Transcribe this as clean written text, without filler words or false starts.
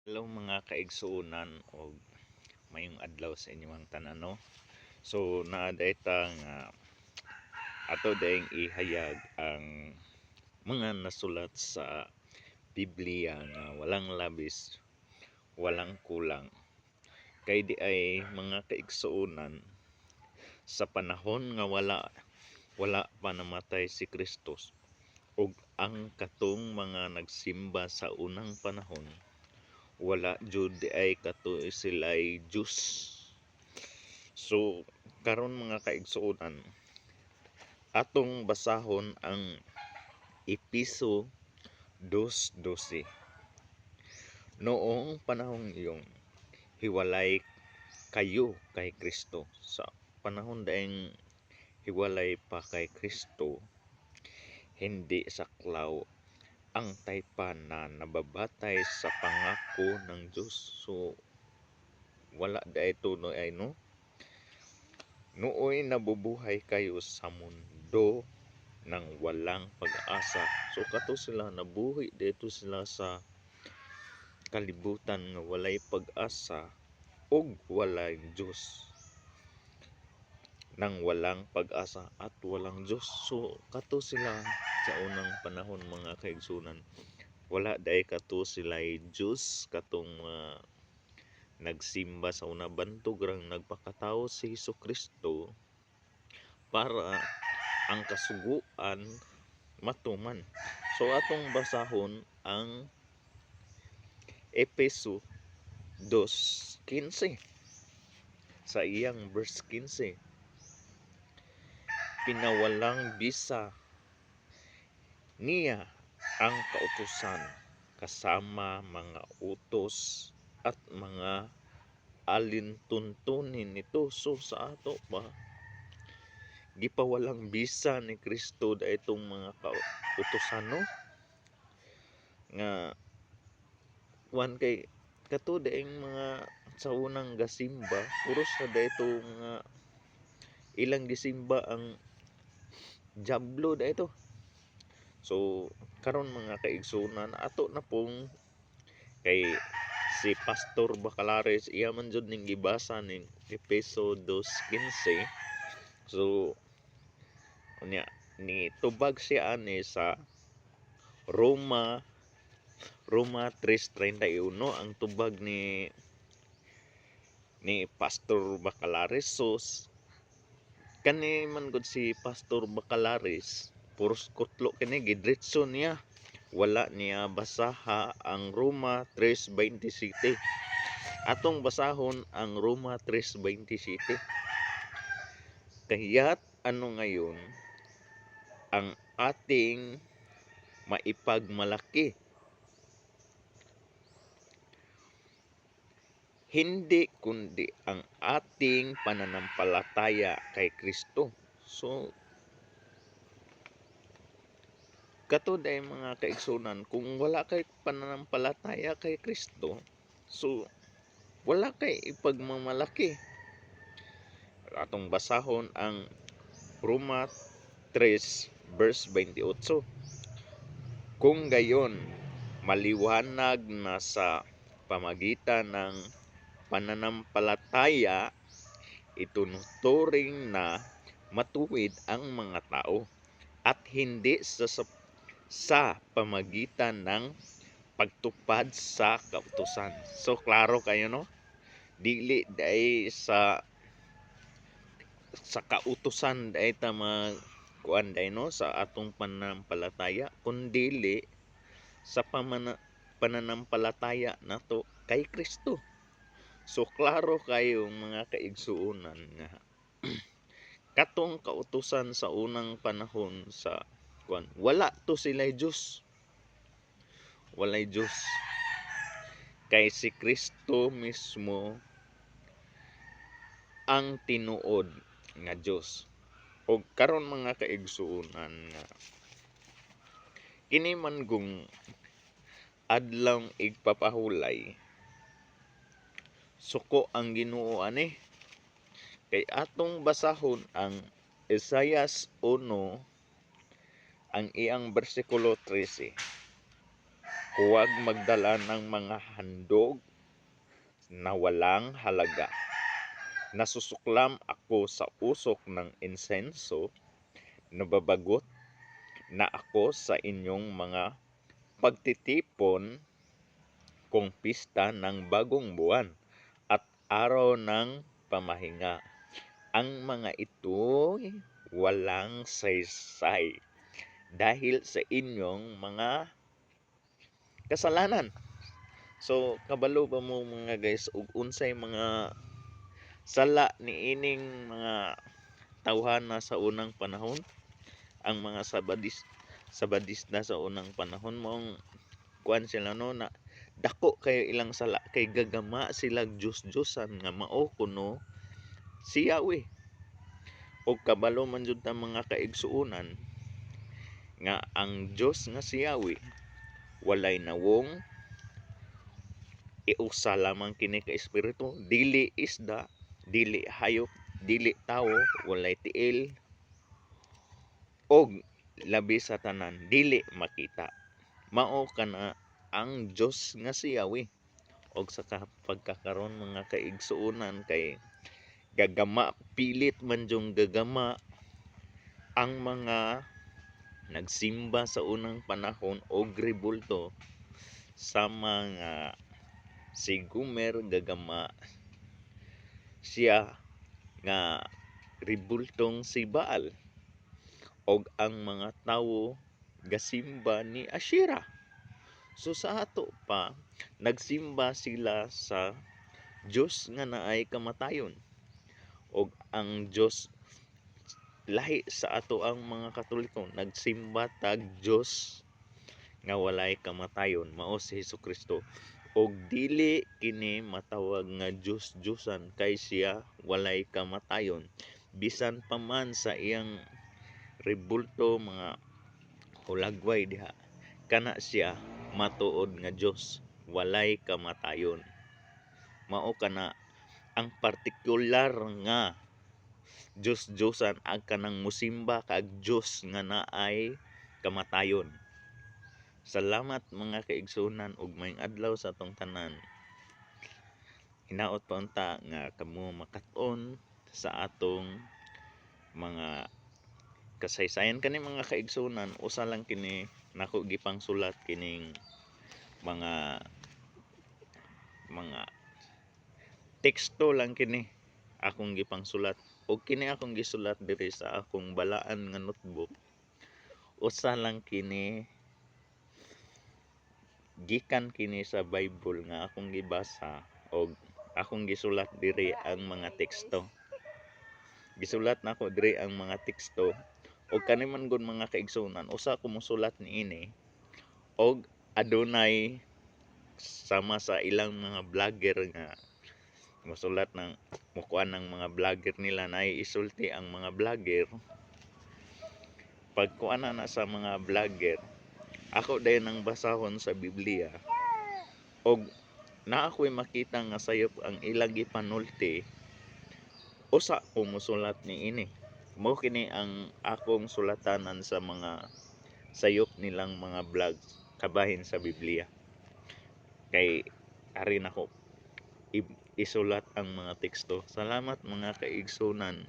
Hello mga kaigsuunan o mayong adlaw sa inyong tanan no. So naaday ta nga ato daing ihayag ang mga nasulat sa Biblia nga walang labis, walang kulang. Kay di ay mga kaigsuunan sa panahon nga wala pa namatay si Kristus ug ang katong mga nagsimba sa unang panahon wala jud di ay katuy sila'y Diyos. So karon mga kaigsuonan, atong basahon ang Episo 2:12. Noong panahong iyon, hiwalay kayo kay Kristo. Sa panahon daing hiwalay pa kay Kristo, hindi saklaw ang taypan na nababatay sa pangako ng Diyos. So wala daay tunoy ay no. Nooy nabubuhay kayo sa mundo ng walang pag-asa. So kato sila nabuhi dito sila sa kalibutan nga walay pag-asa ug walay Diyos. Nang walang pag-asa at walang Diyos. So kato sila sa unang panahon mga kaigsunan. Wala daay kato sila'y Diyos katong nagsimba sa una bantog rang nagpakatao si Jesucristo para ang kasuguan matuman. So atong basahon ang Epeso 2:15 sa iyang verse 15. Pinawalang bisa niya ang kautusan kasama mga utos at mga alintuntunin nito. So sa ato ba gipawalang bisa ni Kristo itong mga kautusan no nga kuan kay kato daing mga sa unang gasimba puros na dayto mga ilang gisimba ang Diablo dayto. So karon mga kaigsunan ato na pong kay si Pastor Bacalares iya man jud ning gibasa ning Efeso 2:15. So unya ni tubag siya ani sa Roma 3:31 ang tubag ni Pastor Bacalares. So kani man gud si Pastor Bacalares puros kutlo kini gidretso niya, wala niya basaha ang Roma 3:27. Atong basahon ang Roma 3:27. Kaya't ano ngayon ang ating maipagmalaki, hindi kundi ang ating pananampalataya kay Kristo. So kato day mga kaigsunan, kung wala kay pananampalataya kay Kristo, so wala kay ipagmamalaki. Atong basahon ang Roma 3:28. Kung gayon, maliwanag na sa pamagitan ng pananampalataya, itunuturing na matuwid ang mga tao at hindi sa pamagitan ng pagtupad sa kautusan. So klaro kayo no? Dili day sa kautusan day ta kuan day no sa atong pananampalataya kundi sa pananampalataya nato kay Kristo. So klaro kayo mga kaigsuonan nga katong kautusan sa unang panahon sa kuan wala to sila'y Diyos. Walay Diyos. Kay si Kristo mismo ang tinuod nga Diyos. O karon mga kaigsuonan nga kini man gung adlawng igpapahulay suko ang Ginoo ani kay atong basahon ang Isaias 1 ang iyang bersikulo 13. Huwag magdala ng mga handog na walang halaga. Nasusuklam ako sa usok ng insenso, nababagot na ako sa inyong mga pagtitipon kong pista ng bagong buwan at araw ng pamahinga. Ang mga ito'y walang saysay dahil sa inyong mga kasalanan. So, kabalo ba mo mga guys, ug unsay mga sala ni ining mga tawhana sa unang panahon, ang mga sabadista sa unang panahon mong kuan sila no na dako kayo ilang sala kay gagama sila Diyos-Diyosan nga mao kuno si Yahweh. O kabalo man jud ta mga kaigsuonan nga ang Diyos nga si Yahweh walay nawong, iusa lamang kini ka espiritu, dili isda, dili hayop, dili tawo, walay tiil, og labi sa tanan dili makita. Mao kana ang Diyos nga si Yahweh. Og sa pagkakaron mga kaigsuonan kay gagama, pilit man jung gagama ang mga nagsimba sa unang panahon og rebulto sa mga si Gomer gagama siya nga ribultong si Baal og ang mga tawo gasimba ni Asherah. So sa ato pa nagsimba sila sa Diyos nga naay kamatayon og ang Diyos lahi sa ato ang mga Katoliko nagsimba tag Diyos nga walay kamatayon mao si Hesukristo. Og dili kini matawag nga Diyos-Diyosan kay siya walay kamatayon bisan pa man sa iyang rebulto mga hulagway diha, kana siya matuod nga Diyos walay kamatayon. Mao kana ang partikular nga Diyos-Diyosan ang kanang musimba kag Diyos nga naay kamatayon. Salamat mga kaigsunan ug maayong adlaw sa atong tanan. Hinaot pa unta nga kamo makat-on sa atong mga kasaysayan kani mga kaigsunan. Usa lang kini nako gipang sulat kining mga teksto lang kini akong gipang sulat og kini akong gisulat diri sa akong balaan nga notebook. Usa lang kini gikan kini sa Bible nga akong gibasa og akong gisulat diri ang mga teksto. Gisulat nako diri ang mga teksto og kani man gud mga kaigsunan usa ko mosulat niini og adunay sama sa ilang mga vlogger nga mosulat ng mukuan ng mga vlogger nila na isulti ang mga vlogger pagkuan na sa mga vlogger. Ako dayon nang basahon sa Biblia og na ako'y makita nga sayop ang ilang gipanulti. Usa ko mosulat niini. Mao kini ang akong sulatanan sa mga sayop nilang mga vlogs kabahin sa Biblia. Kay ari nako isulat ang mga teksto. Salamat mga kaigsunan.